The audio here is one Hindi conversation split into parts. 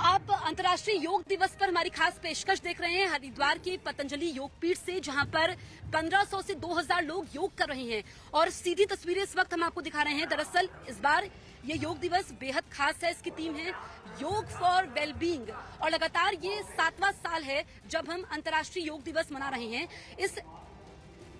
आप अंतर्राष्ट्रीय योग दिवस पर हमारी खास पेशकश देख रहे हैं हरिद्वार के पतंजलि योग पीठ से, जहां पर 1500 से 2000 लोग योग कर रहे हैं। और सीधी तस्वीरें इस वक्त हम आपको दिखा रहे हैं। दरअसल इस बार ये योग दिवस बेहद खास है। इसकी थीम है योग फॉर वेलबींग और लगातार ये 7वां साल है जब हम अंतर्राष्ट्रीय योग दिवस मना रहे हैं। इस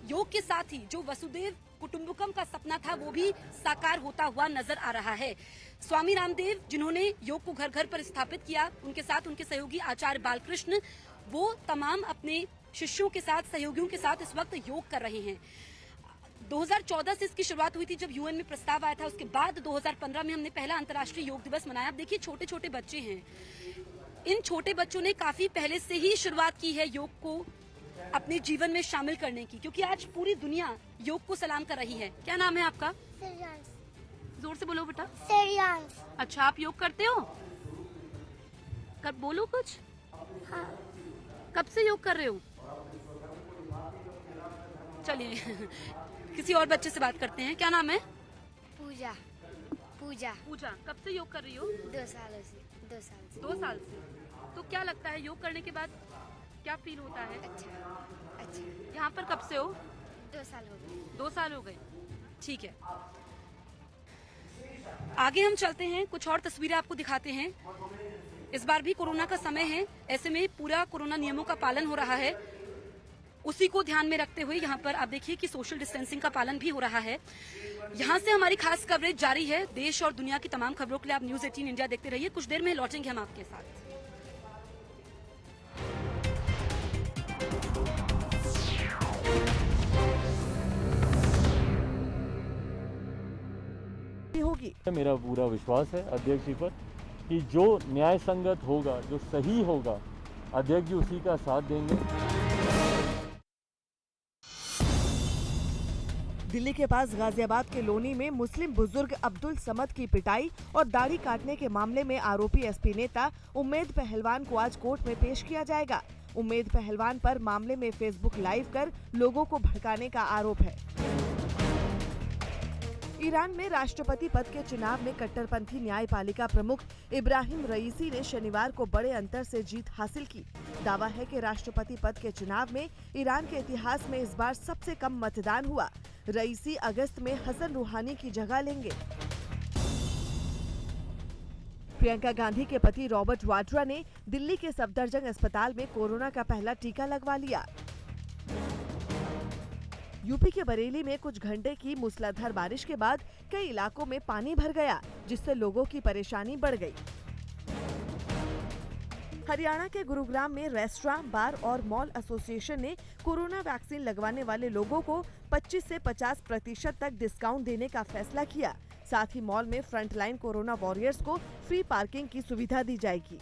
योग के साथ ही जो वसुदेव कुटुंबकम का सपना था वो भी साकार होता हुआ नजर आ रहा है। स्वामी रामदेव जिन्होंने योग को घर घर पर स्थापित किया, उनके साथ उनके सहयोगी आचार्य बालकृष्ण, वो तमाम अपने शिष्यों के साथ, सहयोगियों के साथ इस वक्त योग कर रहे हैं। 2014 से इसकी शुरुआत हुई थी जब यूएन में प्रस्ताव आया था। उसके बाद 2015 में हमने पहला अंतर्राष्ट्रीय योग दिवस मनाया। अब देखिए छोटे छोटे बच्चे हैं, इन छोटे बच्चों ने काफी पहले से ही शुरुआत की है योग को अपने जीवन में शामिल करने की, क्योंकि आज पूरी दुनिया योग को सलाम कर रही है। क्या नाम है आपका? जोर से बोलो बेटा। अच्छा, आप योग करते हो? कब बोलो कुछ। हाँ। कब से योग कर रहे हो? चलिए किसी और बच्चे से बात करते हैं। क्या नाम है? पूजा। पूजा, कब से योग कर रही हो? 2 सालों से। 2 साल से। 2 साल से। तो क्या लगता है योग करने के बाद क्या फील होता है? अच्छा। यहाँ पर कब से हो? 2 साल हो गए। 2 साल हो गए। ठीक है, आगे हम चलते हैं, कुछ और तस्वीरें आपको दिखाते हैं। इस बार भी कोरोना का समय है, ऐसे में पूरा कोरोना नियमों का पालन हो रहा है। उसी को ध्यान में रखते हुए यहाँ पर आप देखिए कि सोशल डिस्टेंसिंग का पालन भी हो रहा है। यहाँ से हमारी खास कवरेज जारी है। देश और दुनिया की तमाम खबरों के लिए आप न्यूज़ 18 इंडिया देखते रहिए। कुछ देर में लौटेंगे हम आपके साथ। होगी। मेरा पूरा विश्वास है अध्यक्ष जी पर कि जो न्याय संगत होगा, जो सही होगा, अध्यक्ष जी उसी का साथ देंगे। दिल्ली के पास गाजियाबाद के लोनी में मुस्लिम बुजुर्ग अब्दुल समद की पिटाई और दाढ़ी काटने के मामले में आरोपी एसपी नेता उम्मेद पहलवान को आज कोर्ट में पेश किया जाएगा। उम्मेद पहलवान पर मामले में फेसबुक लाइव कर लोगों को भड़काने का आरोप है। ईरान में राष्ट्रपति पद के चुनाव में कट्टरपंथी न्यायपालिका प्रमुख इब्राहिम रईसी ने शनिवार को बड़े अंतर से जीत हासिल की। दावा है कि राष्ट्रपति पद के चुनाव में ईरान के इतिहास में इस बार सबसे कम मतदान हुआ। रईसी अगस्त में हसन रूहानी की जगह लेंगे। प्रियंका गांधी के पति रॉबर्ट वाड्रा ने दिल्ली के सफदरजंग अस्पताल में कोरोना का पहला टीका लगवा लिया। यूपी के बरेली में कुछ घंटे की मूसलाधार बारिश के बाद कई इलाकों में पानी भर गया, जिससे लोगों की परेशानी बढ़ गई। हरियाणा के गुरुग्राम में रेस्टोरेंट, बार और मॉल एसोसिएशन ने कोरोना वैक्सीन लगवाने वाले लोगों को 25 से 50% तक डिस्काउंट देने का फैसला किया। साथ ही मॉल में फ्रंटलाइन कोरोना वॉरियर्स को फ्री पार्किंग की सुविधा दी जाएगी।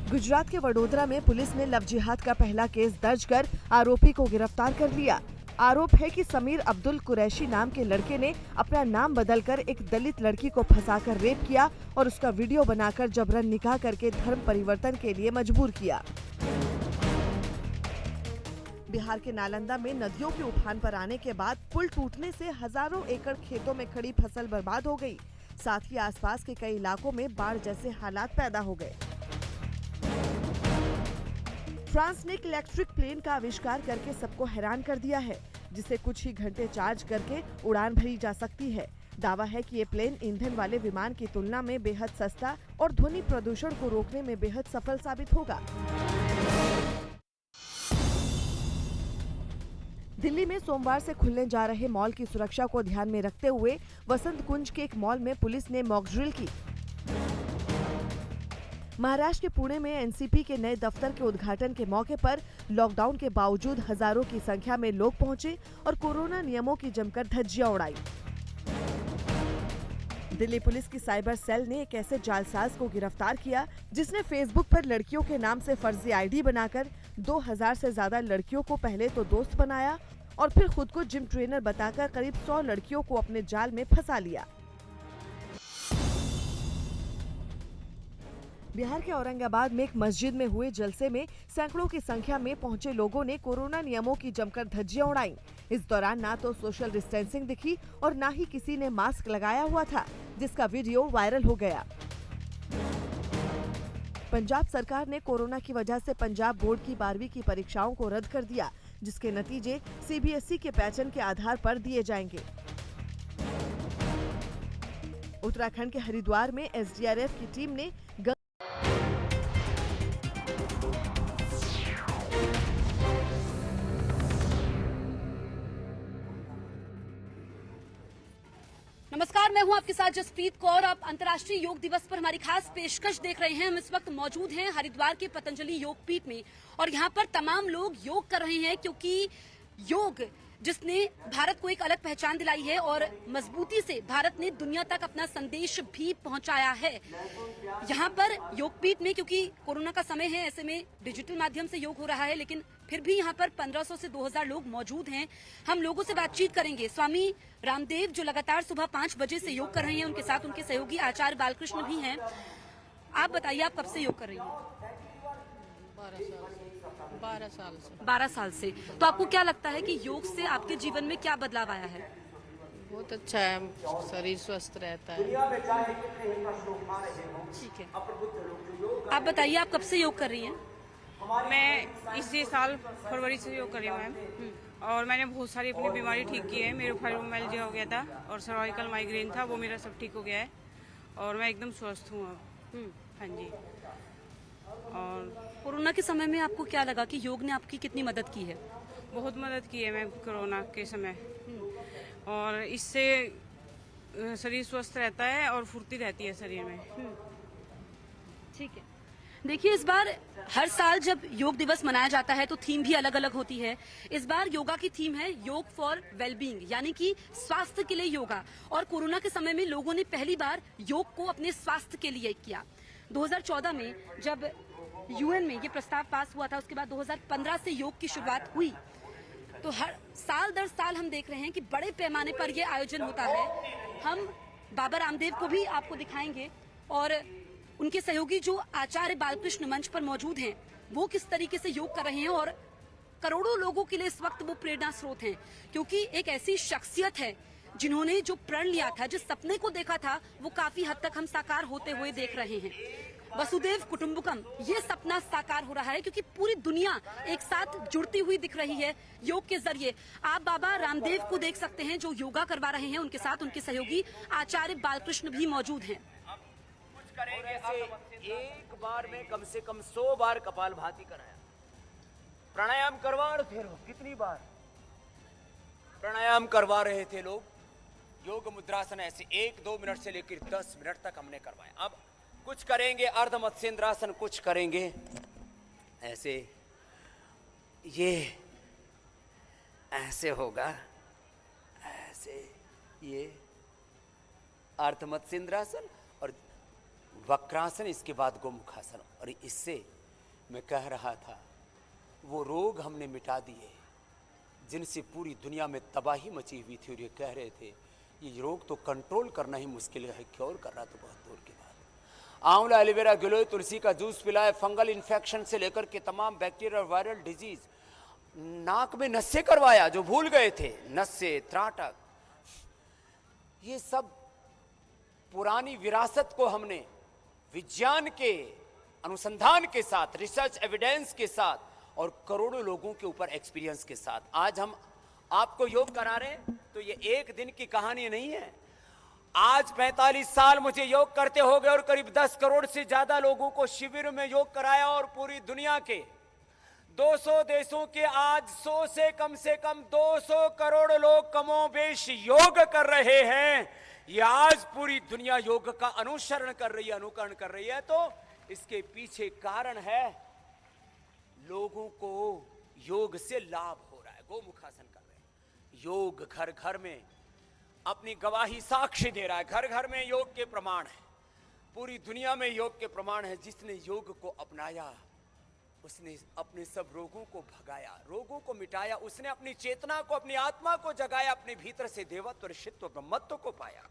गुजरात के वडोदरा में पुलिस ने लव जिहाद का पहला केस दर्ज कर आरोपी को गिरफ्तार कर लिया। आरोप है कि समीर अब्दुल कुरैशी नाम के लड़के ने अपना नाम बदलकर एक दलित लड़की को फंसाकर रेप किया और उसका वीडियो बनाकर जबरन निकाह करके धर्म परिवर्तन के लिए मजबूर किया। बिहार के नालंदा में नदियों के उफान पर आने के बाद पुल टूटने से हजारों एकड़ खेतों में खड़ी फसल बर्बाद हो गई। साथ ही आसपास के कई इलाकों में बाढ़ जैसे हालात पैदा हो गए। फ्रांस ने एक इलेक्ट्रिक प्लेन का आविष्कार करके सबको हैरान कर दिया है, जिसे कुछ ही घंटे चार्ज करके उड़ान भरी जा सकती है। दावा है कि ये प्लेन ईंधन वाले विमान की तुलना में बेहद सस्ता और ध्वनि प्रदूषण को रोकने में बेहद सफल साबित होगा। दिल्ली में सोमवार से खुलने जा रहे मॉल की सुरक्षा को ध्यान में रखते हुए वसंत कुंज के एक मॉल में पुलिस ने मॉक ड्रिल की। महाराष्ट्र के पुणे में एनसीपी के नए दफ्तर के उद्घाटन के मौके पर लॉकडाउन के बावजूद हजारों की संख्या में लोग पहुंचे और कोरोना नियमों की जमकर धज्जियां उड़ाई। दिल्ली पुलिस की साइबर सेल ने एक ऐसे जालसाज को गिरफ्तार किया जिसने फेसबुक पर लड़कियों के नाम से फर्जी आईडी बनाकर 2000 से ज्यादा लड़कियों को पहले तो दोस्त बनाया और फिर खुद को जिम ट्रेनर बताकर करीब 100 लड़कियों को अपने जाल में फंसा लिया। बिहार के औरंगाबाद में एक मस्जिद में हुए जलसे में सैकड़ों की संख्या में पहुंचे लोगों ने कोरोना नियमों की जमकर धज्जियां उड़ाई। इस दौरान ना तो सोशल डिस्टेंसिंग दिखी और ना ही किसी ने मास्क लगाया हुआ था, जिसका वीडियो वायरल हो गया। पंजाब सरकार ने कोरोना की वजह से पंजाब बोर्ड की 12वीं की परीक्षाओं को रद्द कर दिया, जिसके नतीजे सीबीएसई के पैटर्न के आधार पर दिए जाएंगे। उत्तराखंड के हरिद्वार में एसडीआरएफ की टीम ने नमस्कार, मैं हूं आपके साथ जसप्रीत कौर। आप अंतर्राष्ट्रीय योग दिवस पर हमारी खास पेशकश देख रहे हैं। हम इस वक्त मौजूद हैं हरिद्वार के पतंजलि योग पीठ में और यहां पर तमाम लोग योग कर रहे हैं, क्योंकि योग जिसने भारत को एक अलग पहचान दिलाई है और मजबूती से भारत ने दुनिया तक अपना संदेश भी पहुंचाया है। यहाँ पर योगपीठ में, क्योंकि कोरोना का समय है, ऐसे में डिजिटल माध्यम से योग हो रहा है, लेकिन फिर भी यहाँ पर 1500 से 2000 लोग मौजूद हैं। हम लोगों से बातचीत करेंगे। स्वामी रामदेव जो लगातार सुबह 5 बजे से योग कर रहे हैं, उनके साथ उनके सहयोगी आचार्य बालकृष्ण भी हैं। आप बताइए, आप कब से योग कर रही हैं? 12 साल से। तो आपको क्या लगता है कि योग से आपके जीवन में क्या बदलाव आया है? बहुत अच्छा है, शरीर स्वस्थ रहता है। ठीक है, आप बताइए, आप कब से योग कर रही हैं? मैं इसी साल फरवरी से योग कर रही हूँ मैम, और मैंने बहुत सारी अपनी बीमारी ठीक की है। मेरे फाइब्रोमाइल्जिया हो गया था और सर्वाइकल माइग्रेन था, वो मेरा सब ठीक हो गया है और मैं एकदम स्वस्थ हूँ अब। हाँ जी। और कोरोना के समय में आपको क्या लगा कि योग ने आपकी कितनी मदद की है? बहुत मदद की है मैम कोरोना के समय, और इससे शरीर स्वस्थ रहता है और फुर्ती रहती है शरीर में। ठीक है, देखिए, इस बार हर साल जब योग दिवस मनाया जाता है तो थीम भी अलग अलग होती है। इस बार योगा की थीम है योग फॉर वेलबींग, यानी कि स्वास्थ्य के लिए योगा। और कोरोना के समय में लोगों ने पहली बार योग को अपने स्वास्थ्य के लिए किया। 2014 में जब यूएन में ये प्रस्ताव पास हुआ था, उसके बाद 2015 से योग की शुरुआत हुई। तो हर साल दर साल हम देख रहे हैं कि बड़े पैमाने पर ये आयोजन होता है। हम बाबा रामदेव को भी आपको दिखाएंगे और उनके सहयोगी जो आचार्य बालकृष्ण मंच पर मौजूद हैं, वो किस तरीके से योग कर रहे हैं और करोड़ों लोगों के लिए इस वक्त वो प्रेरणा स्रोत हैं, क्योंकि एक ऐसी शख्सियत है जिन्होंने जो प्रण लिया था, जिस सपने को देखा था, वो काफी हद तक हम साकार होते हुए देख रहे हैं। वसुदेव कुटुंबकम, ये सपना साकार हो रहा है, क्योंकि पूरी दुनिया एक साथ जुड़ती हुई दिख रही है योग के जरिए। आप बाबा रामदेव को देख सकते हैं जो योगा करवा रहे हैं, उनके साथ उनके सहयोगी आचार्य बालकृष्ण भी मौजूद हैं। एक बार में कम से कम 100 बार कपालभाति कराया। प्राणायाम करवा रहे थे लोग, कितनी बार प्राणायाम करवा रहे थे लोग। योग मुद्रासन ऐसे 1-2 मिनट से लेकर 10 मिनट तक हमने करवाया। अब कुछ करेंगे अर्ध मत्स्येंद्रासन, कुछ करेंगे ऐसे, ये ऐसे होगा, ऐसे, ये अर्ध मत्स्येंद्रासन और वक्रासन, इसके बाद गोमुखासन। और इससे मैं कह रहा था, वो रोग हमने मिटा दिए जिनसे पूरी दुनिया में तबाही मची हुई थी, और ये कह रहे थे ये रोग तो कंट्रोल करना ही मुश्किल है, क्योर करना तो बहुत दूर की बात। आंवला, एलोवेरा, गिलोय, तुलसी का जूस पिलाए, फंगल इन्फेक्शन से लेकर के तमाम बैक्टीरिया और वायरल डिजीज। नाक में नस्से करवाया जो भूल गए थे, नस्से, त्राटक, ये सब पुरानी विरासत को हमने विज्ञान के अनुसंधान के साथ, रिसर्च एविडेंस के साथ और करोड़ों लोगों के ऊपर एक्सपीरियंस के साथ आज हम आपको योग करा रहे हैं। तो ये एक दिन की कहानी नहीं है। आज 45 साल मुझे योग करते हो गए और करीब 10 करोड़ से ज्यादा लोगों को शिविर में योग कराया, और पूरी दुनिया के 200 देशों के आज 100 से कम 200 करोड़ लोग कमोबेश योग कर रहे हैं। ये आज पूरी दुनिया योग का अनुसरण कर रही है, अनुकरण कर रही है। तो इसके पीछे कारण है, लोगों को योग से लाभ हो रहा है। गोमुखासन कर रहे हैं, योग घर घर में अपनी गवाही साक्ष्य दे रहा है। घर घर में योग के प्रमाण है, पूरी दुनिया में योग के प्रमाण है। जिसने योग को अपनाया उसने अपने सब रोगों को भगाया, रोगों को मिटाया। उसने अपनी चेतना को, अपनी आत्मा को जगाया, अपने भीतर से देवत्व, ऋषित्व, ब्रह्मत्व को पाया।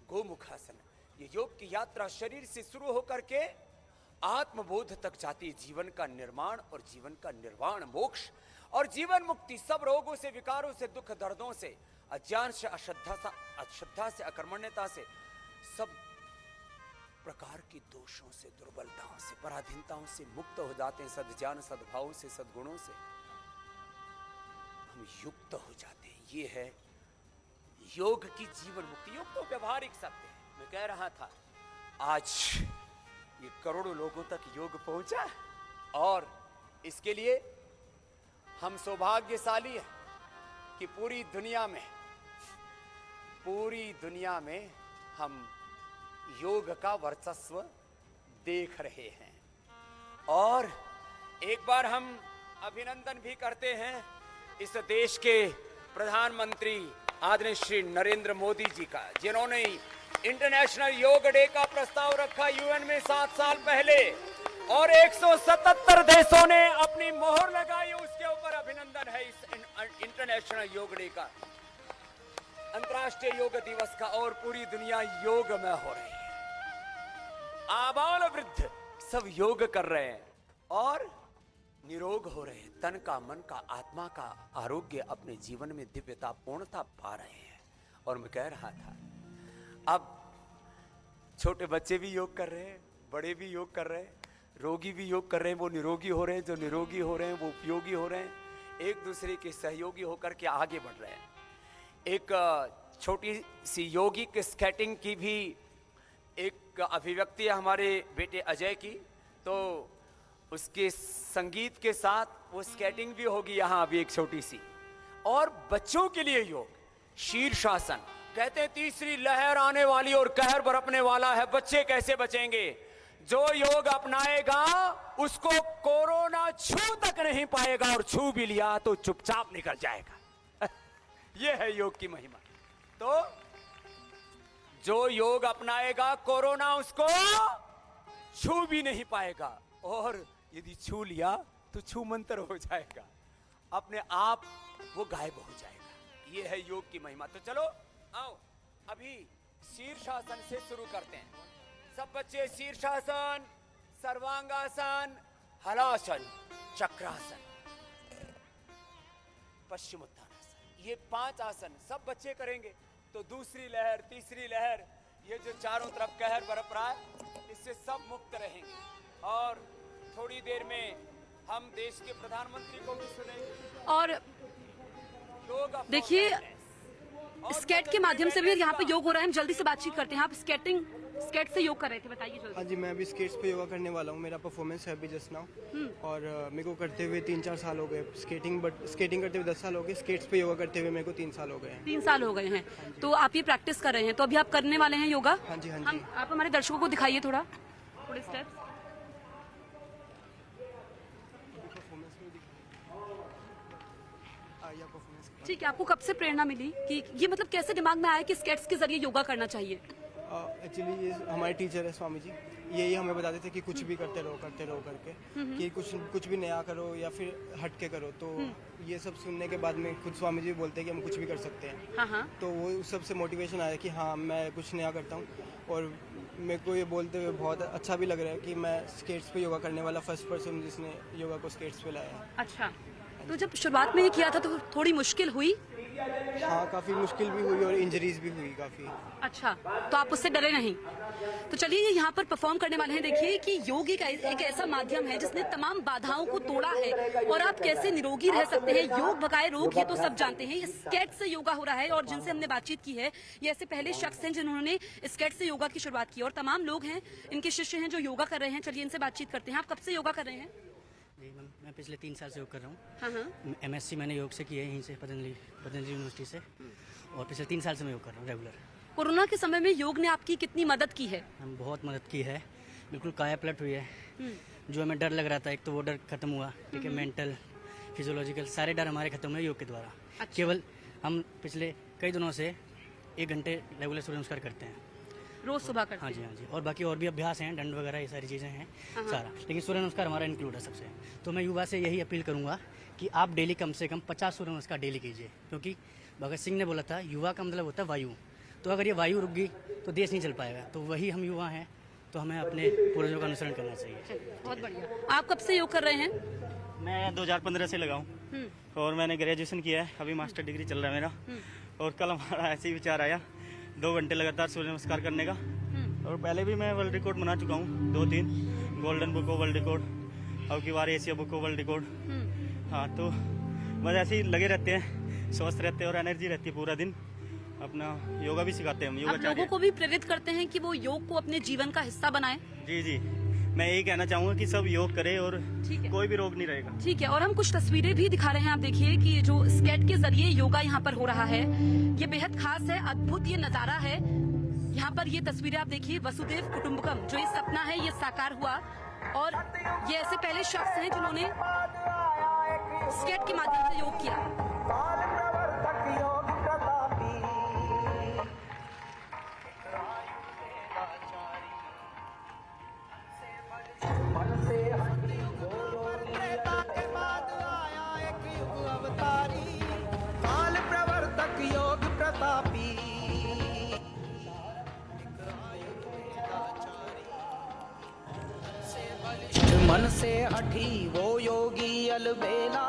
गोमुखासन, ये योग की यात्रा शरीर से शुरू होकर के आत्मबोध तक जाती है। जीवन का निर्माण और जीवन का निर्वाण, मोक्ष और जीवन मुक्ति, सब रोगों से, विकारों से, दुख दर्दों से, अज्ञान से, अश्रद्धा से, अकर्मण्यता से, सब प्रकार की दोषों से, दुर्बलताओं से, पराधीनताओं से मुक्त हो जाते हैं, सद्ज्ञान सद्भावों से, सद्गुणों से हम युक्त हो जाते हैं। ये है योग की जीवन मुक्ति। योग तो व्यवहारिक सत्य है। मैं कह रहा था आज ये करोड़ों लोगों तक योग पहुंचा और इसके लिए हम सौभाग्यशाली हैं कि पूरी दुनिया में हम योग का वर्चस्व देख रहे हैं। और एक बार हम अभिनंदन भी करते हैं इस देश के प्रधानमंत्री आदरणीय श्री नरेंद्र मोदी जी का, जिन्होंने इंटरनेशनल योग डे का प्रस्ताव रखा यूएन में 7 साल पहले और 177 देशों ने अपनी मोहर लगाई। उसके ऊपर अभिनंदन है इस इंटरनेशनल योग डे का, अंतर्राष्ट्रीय योग दिवस का। और पूरी दुनिया योग में हो रही है, आबाल वृद्ध सब योग कर रहे हैं और निरोग हो रहे हैं। तन का, मन का, आत्मा का आरोग्य अपने जीवन में दिव्यता, पूर्णता पा रहे हैं। और मैं कह रहा था अब छोटे बच्चे भी योग कर रहे हैं, बड़े भी योग कर रहे हैं, रोगी भी योग कर रहे हैं, वो निरोगी हो रहे हैं, जो निरोगी हो रहे हैं वो उपयोगी हो रहे हैं, एक दूसरे के सहयोगी होकर के आगे बढ़ रहे हैं। एक छोटी सी योगिक स्केटिंग की भी एक अभिव्यक्ति है हमारे बेटे अजय की, तो उसके संगीत के साथ वो स्केटिंग भी होगी यहाँ अभी एक छोटी सी। और बच्चों के लिए योग, शीर्षासन, कहते हैं तीसरी लहर आने वाली और कहर बरपने वाला है, बच्चे कैसे बचेंगे? जो योग अपनाएगा उसको कोरोना छू तक नहीं पाएगा और छू भी लिया तो चुपचाप निकल जाएगा। यह है योग की महिमा। तो जो योग अपनाएगा कोरोना उसको छू भी नहीं पाएगा और यदि छू लिया तो छू मंतर हो जाएगा, अपने आप वो गायब हो जाएगा। ये है योग की महिमा। तो चलो आओ अभी शीर्षासन से शुरू करते हैं। सब बच्चे शीर्षासन, सर्वांगासन, हलासन, चक्रासन, पश्चिमोत्तानासन, ये 5 आसन सब बच्चे करेंगे। तो दूसरी लहर, तीसरी लहर, ये जो चारों तरफ कहर बरप रहा है, इससे सब मुक्त रहेंगे। और थोड़ी देर में हम देश के प्रधानमंत्री को भी सुनेंगे। और लोग देखिए स्केट के माध्यम से भी यहाँ पे योग हो रहा है। हम जल्दी से बातचीत करते हैं। आप स्केट से योग कर रहे थे, बताइए जल्दी। हाँ जी, मैं अभी स्केट्स पे योगा करने वाला हूँ। मेरा परफॉर्मेंस है अभी जस्ट नाउ और मेरे को करते हुए 3-4 साल हो गए। स्केटिंग करते हुए 10 साल हो गए। स्केट्स पे योगा करते हुए मेरे को 3 साल हो गए हैं। 3 साल हो गए हैं। तो आप ये प्रैक्टिस कर रहे हैं, तो अभी आप करने वाले हैं योगा? हाँ जी, हाँ जी। आप हमारे दर्शकों को दिखाइए थोड़े स्टेप्स। ठीक है, आपको कब से प्रेरणा मिली कि ये मतलब कैसे दिमाग में आया कि स्केट्स के जरिए योगा करना चाहिए? एक्चुअली ये हमारे टीचर है स्वामी जी, यही हमें बताते थे कि कुछ भी करते रहो करके कि कुछ भी नया करो या फिर हट के करो। तो ये सब सुनने के बाद में खुद स्वामी जी बोलते हैं कि हम कुछ भी कर सकते हैं। हाँ। तो वो उस सब से मोटिवेशन आया कि हाँ मैं कुछ नया करता हूँ। और मेरे को ये बोलते हुए बहुत अच्छा भी लग रहा है कि मैं स्केट्स पे योगा करने वाला फर्स्ट पर्सन जिसने योगा को स्केट्स पे लाया है। अच्छा, तो जब शुरुआत में ये किया था तो थोड़ी मुश्किल हुई? हाँ, काफ़ी मुश्किल भी हुई और इंजरीज भी हुई काफ़ी। अच्छा, तो आप उससे डरे नहीं? तो चलिए ये यहाँ पर परफॉर्म करने वाले हैं। देखिए कि योग एक ऐसा माध्यम है जिसने तमाम बाधाओं को तोड़ा है और आप कैसे निरोगी रह सकते हैं। योग भगाए रोग, ये तो सब जानते हैं। स्केट से योगा हो रहा है और जिनसे हमने बातचीत की है ये ऐसे पहले शख्स हैं जिन्होंने स्केट से योगा की शुरुआत की और तमाम लोग हैं इनके शिष्य हैं जो योगा कर रहे हैं। चलिए इनसे बातचीत करते हैं। आप कब से योगा कर रहे हैं? जी मैम, मैं पिछले 3 साल से योग कर रहा हूँ। हाँ। MSc मैंने योग से की है यहीं से पतंजलि यूनिवर्सिटी से, और पिछले 3 साल से मैं योग कर रहा हूँ रेगुलर। कोरोना के समय में योग ने आपकी कितनी मदद की है? हम बहुत मदद की है, बिल्कुल काया पलट हुई है। जो हमें डर लग रहा था एक तो वो डर खत्म हुआ। ठीक है, मेंटल फिजियोलॉजिकल सारे डर हमारे खत्म हुए योग के द्वारा। अच्छा। केवल हम पिछले कई दिनों से 1 घंटे रेगुलर सूर्य नमस्कार करते हैं रोज सुबह करते हाँ जी, हाँ जी। और बाकी और भी अभ्यास हैं, दंड वगैरह ये सारी चीज़ें हैं सारा, लेकिन सूर्य नमस्कार हमारा इंक्लूड है सबसे। तो मैं युवा से यही अपील करूंगा कि आप डेली कम से कम 50 सूर्य नमस्कार डेली कीजिए, क्योंकि भगत सिंह ने बोला था युवा का मतलब होता है वायु। तो अगर ये वायु रुक गई तो देश नहीं चल पाएगा। तो वही हम युवा हैं, तो हमें अपने पूर्वजों का अनुसरण करना चाहिए। बहुत बढ़िया। आप कब से योग कर रहे हैं? मैं 2015 से लगा हूँ और मैंने ग्रेजुएशन किया है, अभी मास्टर डिग्री चल रहा है मेरा। और कल हमारा ऐसे ही विचार आया 2 घंटे लगातार सूर्य नमस्कार करने का, और पहले भी मैं वर्ल्ड रिकॉर्ड बना चुका हूँ 2-3, golden book of world record, अब की बार Asia book of world record. हाँ, तो बस ऐसे ही लगे रहते हैं, स्वस्थ रहते हैं और एनर्जी रहती है पूरा दिन। अपना योगा भी सिखाते हैं हम, आप लोगों को भी प्रेरित करते हैं कि वो योग को अपने जीवन का हिस्सा बनाएं। जी जी, मैं यही कहना चाहूँगा कि सब योग करें और ठीक है, कोई भी रोग नहीं रहेगा। ठीक है। और हम कुछ तस्वीरें भी दिखा रहे हैं, आप देखिए कि ये जो स्केट के जरिए योगा यहाँ पर हो रहा है, ये बेहद खास है, अद्भुत ये नजारा है। यहाँ पर ये तस्वीरें आप देखिए, वसुदेव कुटुंबकम, जो ये सपना है ये साकार हुआ। और ये ऐसे पहले शख्स हैं जिन्होंने स्केट के माध्यम से योग किया। मन से हठी वो योगी अलबेला,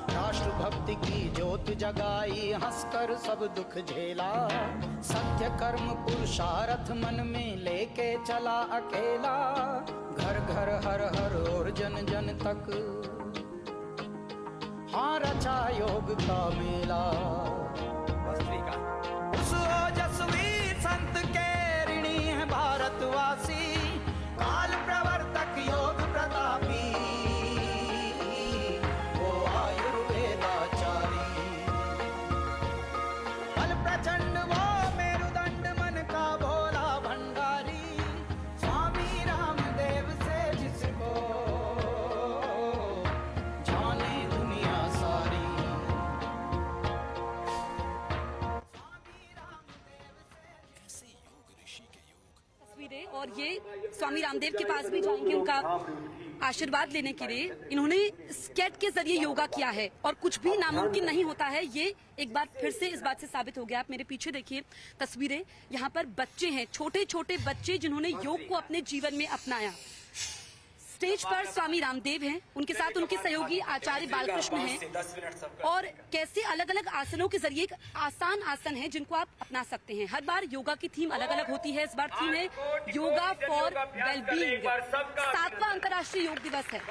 राष्ट्रभक्ति की ज्योत जगाई, हंसकर सब दुख झेला। सत्य कर्म पुरुषार्थ मन में लेके चला अकेला, घर घर हर हर और जन जन तक हाँ रचा योग का मेला। उस ओजस्वी संत के ऋणी है भारतवासी, काल प्रवर्तक योग प्रतापी, वो आयुर्वेदाचारी। बल प्रचंड वो मेरुदंड मन का भोला भंडारी, स्वामी रामदेव से जिसको जाने दुनिया सारी। तस्वीरें, और ये स्वामी रामदेव के पास भी जाएंगे उनका आशीर्वाद लेने के लिए। इन्होंने स्केट के जरिए योगा किया है और कुछ भी नामुमकिन नहीं होता है, ये एक बार फिर से इस बात से साबित हो गया। आप मेरे पीछे देखिए तस्वीरें, यहाँ पर बच्चे हैं, छोटे छोटे बच्चे जिन्होंने योग को अपने जीवन में अपनाया। स्टेज पर स्वामी रामदेव हैं, उनके साथ उनके सहयोगी आचार्य बालकृष्ण हैं, और कैसे अलग अलग आसनों के जरिए एक आसान आसन है जिनको आप अपना सकते हैं। हर बार योगा की थीम अलग अलग होती है, इस बार थीम है योगा फॉर वेलबींग। 7वां अंतर्राष्ट्रीय योग दिवस है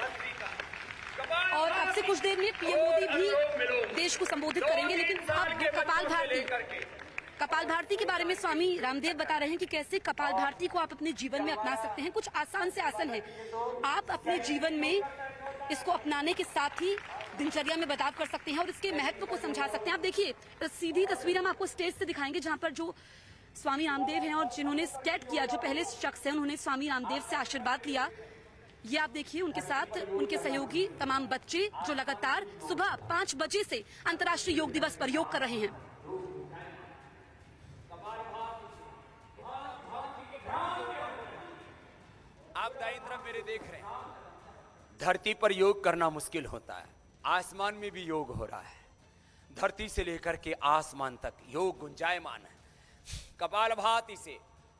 और अब से कुछ देर में पीएम मोदी भी देश को संबोधित करेंगे। लेकिन अब कपाल भारती के बारे में स्वामी रामदेव बता रहे हैं कि कैसे कपाल भारती को आप अपने जीवन में अपना सकते हैं। कुछ आसान से आसन है, आप अपने जीवन में इसको अपनाने के साथ ही दिनचर्या में बदलाव कर सकते हैं और इसके महत्व को समझा सकते हैं। आप देखिए सीधी तस्वीर हम आपको स्टेज से दिखाएंगे जहां पर जो स्वामी रामदेव हैं और जिन्होंने स्केट किया, जो पहले शख्स हैं उन्होंने स्वामी रामदेव से आशीर्वाद लिया। ये आप देखिए, उनके साथ उनके सहयोगी तमाम बच्चे जो लगातार सुबह 5 बजे से अंतर्राष्ट्रीय योग दिवस पर योग कर रहे हैं। आप दाईं तरफ मेरे देख रहे हैं, धरती पर योग करना मुश्किल होता है, आसमान में भी योग हो रहा है। धरती से लेकर के आसमान तक योग गुंजायमान है। कपालभाति से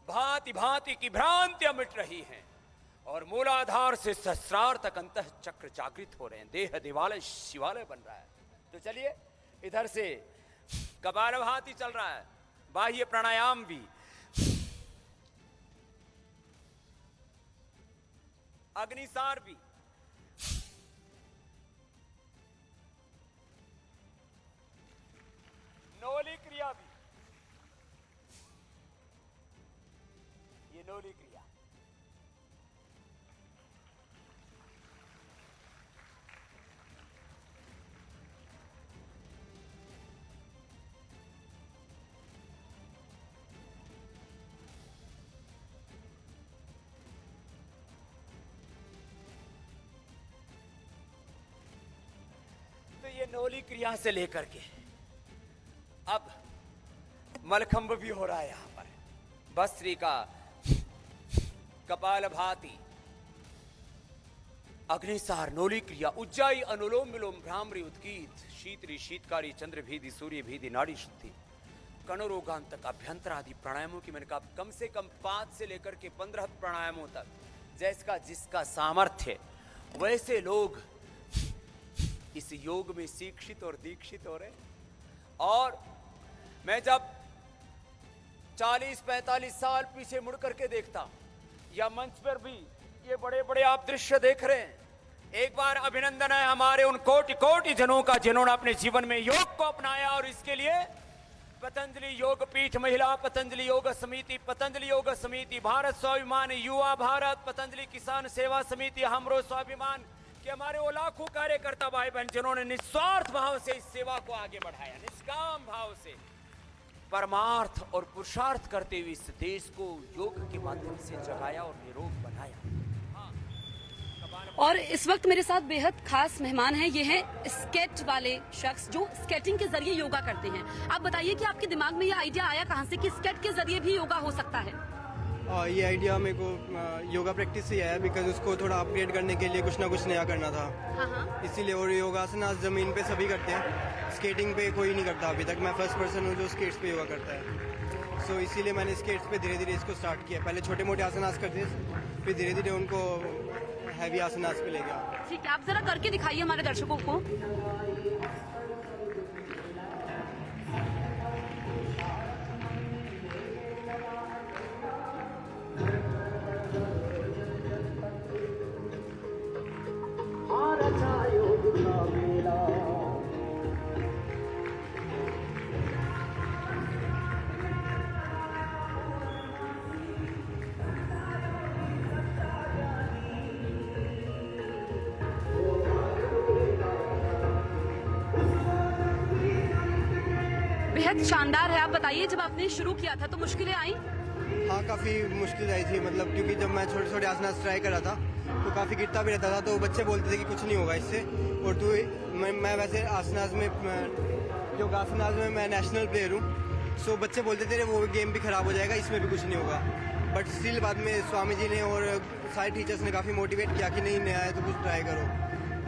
भांति भांति की भ्रांतियां मिट रही हैं और मूलाधार से सहस्रार तक अंतः चक्र जागृत हो रहे हैं। देह दिवालय शिवालय बन रहा है। तो चलिए, इधर से कपालभाति चल रहा है, बाह्य प्राणायाम भी, अग्निसार भी, नौली क्रिया भी। ये नौली क्रिया ये नौली क्रिया से लेकर के अब मलखंभ भी हो रहा है। यहां पर भस्त्रिका, कपालभाति, अग्निसार, नौली क्रिया, उज्जाई, अनुलोम विलोम, भ्रामरी, उत्कीत, शीतरी, शीतकारी, चंद्र भीदी, सूर्य भीदी, नाड़ी शुद्धि, कणरोगांतक, अभ्यंतर आदि प्राणायामों की मैंने कहा कम से कम 5 से लेकर के 15 प्राणायामों तक, जैसा जिसका सामर्थ्य, वैसे लोग इस योग में शिक्षित और दीक्षित हो रहे। और मैं जब 40-45 साल पीछे मुड़ करके देखता, या मंच पर भी ये बड़े बड़े आप दृश्य देख रहे हैं। एक बार अभिनंदन है हमारे उन कोटि कोटि जनों का जिन्होंने अपने जीवन में योग को अपनाया, और इसके लिए पतंजलि योग पीठ, महिला पतंजलि योग समिति, पतंजलि योग समिति, भारत स्वाभिमान, युवा भारत, पतंजलि किसान सेवा समिति, हमरो स्वाभिमान के हमारे वो लाखों कार्यकर्ता भाई बहन जिन्होंने निस्वार्थ भाव से इस सेवा को आगे बढ़ाया, निष्काम भाव से परमार्थ और पुरुषार्थ करते हुए इस देश को योग के माध्यम से जगाया और निरोग बनाया। और इस वक्त मेरे साथ बेहद खास मेहमान हैं। ये हैं स्केट वाले शख्स जो स्केटिंग के जरिए योगा करते हैं। आप बताइए कि आपके दिमाग में ये आइडिया आया कहाँ से कि स्केट के जरिए भी योगा हो सकता है? ये आइडिया मेरे को योगा प्रैक्टिस से आया, बिकॉज उसको थोड़ा अपग्रेड करने के लिए कुछ ना कुछ नया करना था। इसीलिए, और योगासन जमीन पे सभी करते हैं, स्केटिंग पे कोई नहीं करता अभी तक। मैं फर्स्ट पर्सन हूँ जो स्केट्स पे योगा करता है। सो इसीलिए मैंने स्केट्स पे धीरे धीरे इसको स्टार्ट किया। पहले छोटे मोटे आसनास करते, फिर धीरे धीरे उनको हैवी आसनास पे ले गया। ठीक है, आप जरा करके दिखाइए हमारे दर्शकों को। बेहद शानदार है। आप बताइए, जब आपने शुरू किया था तो मुश्किलें आई? हाँ, काफ़ी मुश्किल आई थी, मतलब क्योंकि जब मैं छोटे छोटे आसनास ट्राई कर रहा था तो काफ़ी गिरता भी रहता था, तो बच्चे बोलते थे कि कुछ नहीं होगा इससे। और मैं वैसे आसनास में, योगासनास में मैं नेशनल प्लेयर हूँ। सो बच्चे बोलते थे वो गेम भी ख़राब हो जाएगा, इसमें भी कुछ नहीं होगा। बट स्टिल बाद में स्वामी जी ने और सारे टीचर्स ने काफ़ी मोटिवेट किया कि नहीं, नया है तो कुछ ट्राई करो।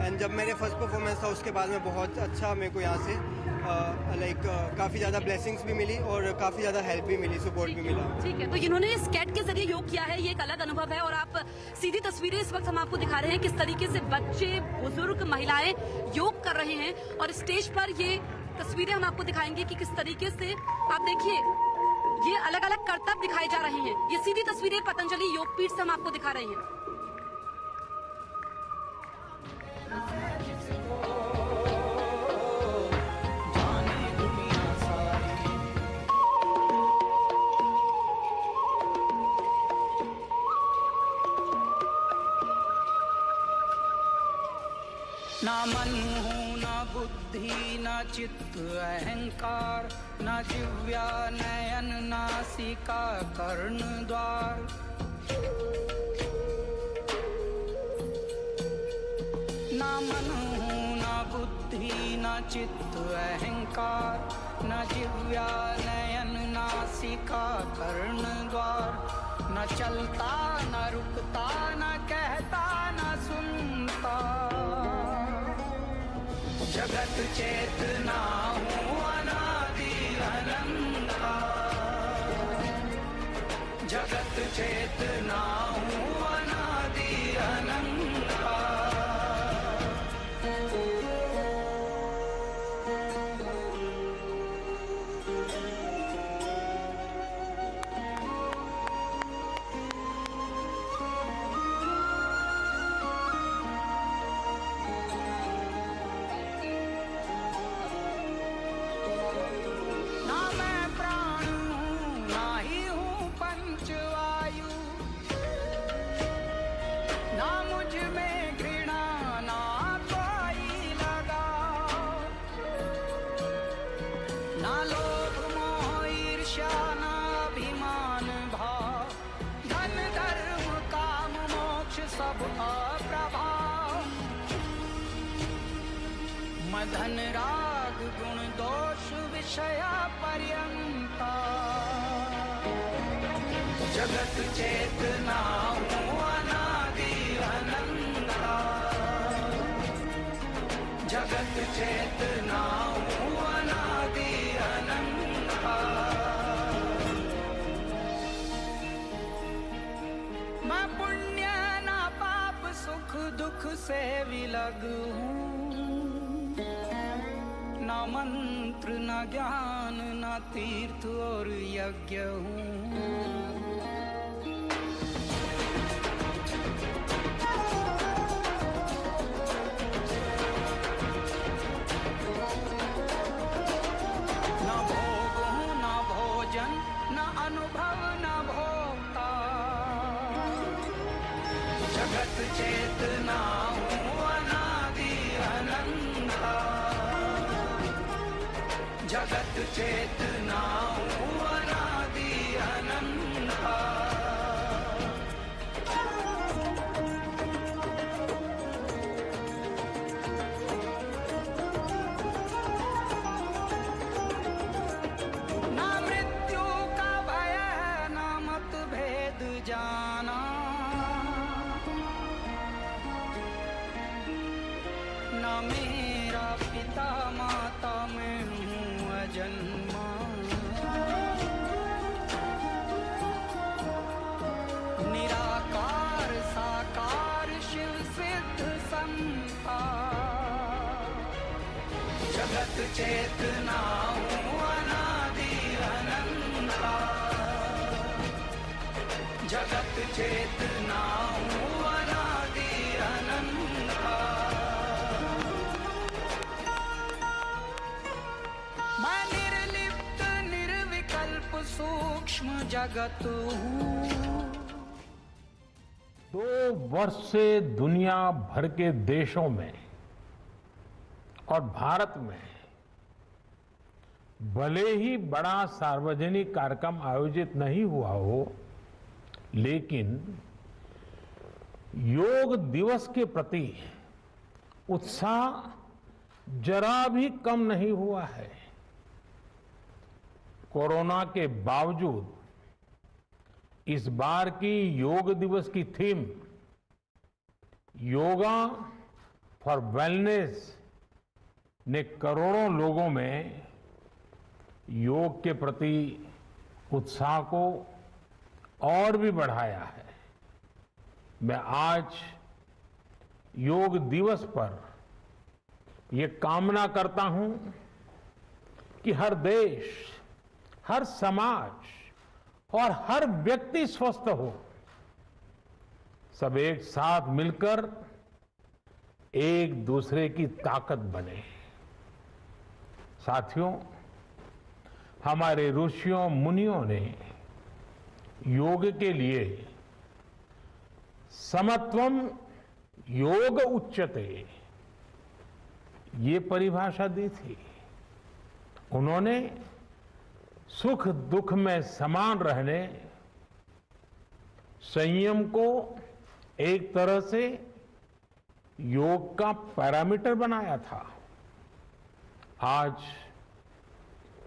एंड जब मेरे फर्स्ट परफॉर्मेंस था उसके बाद में बहुत अच्छा मेरे को यहाँ से काफ़ी ज़्यादा ब्लेसिंग्स भी मिली और काफ़ी ज़्यादा हेल्प भी मिली, सपोर्ट भी मिला। ठीक है, तो जिन्होंने स्केट के जरिए योग किया है ये एक अलग अनुभव है। और आप सीधी तस्वीरें इस वक्त हम आपको दिखा रहे हैं किस तरीके से बच्चे, बुजुर्ग, महिलाएं योग कर रहे हैं। और स्टेज पर ये तस्वीरें हम आपको दिखाएंगे कि किस तरीके से, आप देखिए, ये अलग अलग करतब दिखाए जा रहे हैं। ये सीधी तस्वीरें पतंजलि योग पीठ से हम आपको दिखा रहे हैं। ना मन हूँ, ना बुद्धि, ना चित्त अहंकार, ना जिव्या नयन, नासिका कर्ण द्वार। ना मन हूँ, ना बुद्धि, ना चित्त अहंकार, ना जिव्या नयन, नासिका कर्ण द्वार। न चलता, न रुकता, न कहता, न सुनता, जगत चेतना हूँ अनादि अनंता। जगत चेतना हूँ अनादि अनंता। धन राग गुण दोष विषया पर्यंता। जगत चेतना हूँ अनादि अनंता। जगत चेतना हूँ अनादि अनंता। मैं पुण्य ना पाप, सुख दुख से विलग हूँ। न मंत्र, न ज्ञान, ना तीर्थ और यज्ञ हूँ। न भोग हूँ न भोजन न अनुभव न भोक्ता, जगत चेतना हूँ अनादि अनंता, जगत चेतना हूँ अनादि अनंता। ना मृत्यु का भय ना मत भेद जाना, ना मेरा पिता माता मैं हूँ अजन्मा, निराकार साकार शिव सिद्ध संता, जगत चेतना हूँ अनादि अनंता, जगत चेतना हूँ अनादि अनंता। मैं निर्लिप्त निर्विकल्प सूक्ष्म जगत हूँ। 2 वर्ष से दुनिया भर के देशों में और भारत में भले ही बड़ा सार्वजनिक कार्यक्रम आयोजित नहीं हुआ हो, लेकिन योग दिवस के प्रति उत्साह जरा भी कम नहीं हुआ है। कोरोना के बावजूद इस बार की योग दिवस की थीम योगा फॉर वेलनेस ने करोड़ों लोगों में योग के प्रति उत्साह को और भी बढ़ाया है। मैं आज योग दिवस पर ये कामना करता हूं कि हर देश, हर समाज और हर व्यक्ति स्वस्थ हो, सब एक साथ मिलकर एक दूसरे की ताकत बने। साथियों, हमारे ऋषियों मुनियों ने योग के लिए समत्वम योग उच्यते ये परिभाषा दी थी। उन्होंने सुख दुख में समान रहने, संयम को एक तरह से योग का पैरामीटर बनाया था। आज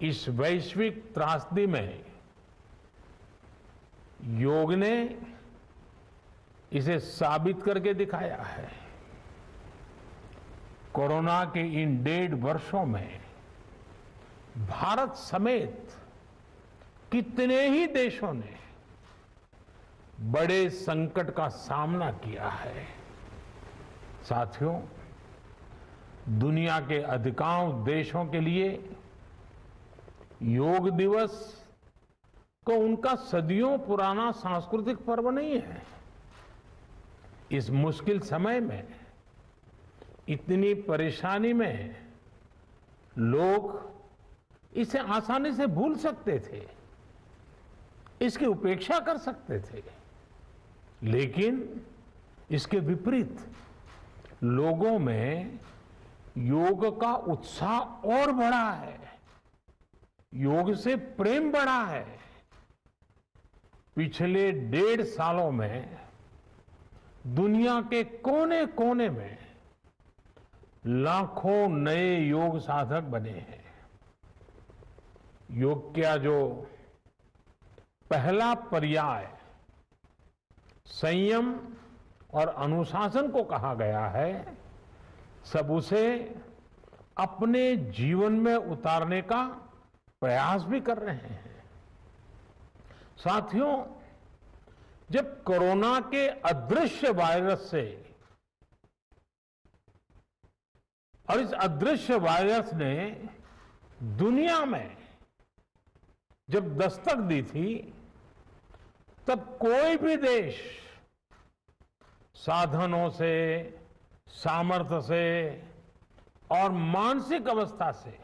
इस वैश्विक त्रासदी में योग ने इसे साबित करके दिखाया है। कोरोना के इन 1.5 वर्षों में भारत समेत कितने ही देशों ने बड़े संकट का सामना किया है। साथियों, दुनिया के अधिकांश देशों के लिए योग दिवस को उनका सदियों पुराना सांस्कृतिक पर्व नहीं है। इस मुश्किल समय में, इतनी परेशानी में लोग इसे आसानी से भूल सकते थे, इसकी उपेक्षा कर सकते थे, लेकिन इसके विपरीत लोगों में योग का उत्साह और बढ़ा है, योग से प्रेम बढ़ा है। पिछले 1.5 सालों में दुनिया के कोने कोने में लाखों नए योग साधक बने हैं। योग का जो पहला पर्याय संयम और अनुशासन को कहा गया है, सब उसे अपने जीवन में उतारने का प्रयास भी कर रहे हैं। साथियों, जब कोरोना के अदृश्य वायरस से और इस अदृश्य वायरस ने दुनिया में जब दस्तक दी थी तब कोई भी देश साधनों से, सामर्थ्य से और मानसिक अवस्था से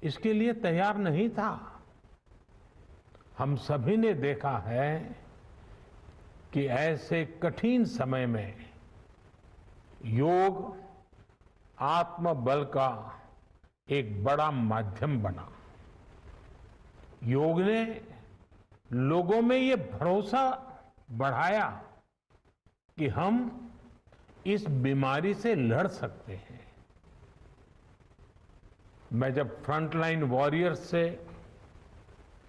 इसके लिए तैयार नहीं था। हम सभी ने देखा है कि ऐसे कठिन समय में योग आत्मबल का एक बड़ा माध्यम बना। योग ने लोगों में ये भरोसा बढ़ाया कि हम इस बीमारी से लड़ सकते हैं। मैं जब फ्रंटलाइन वॉरियर्स से,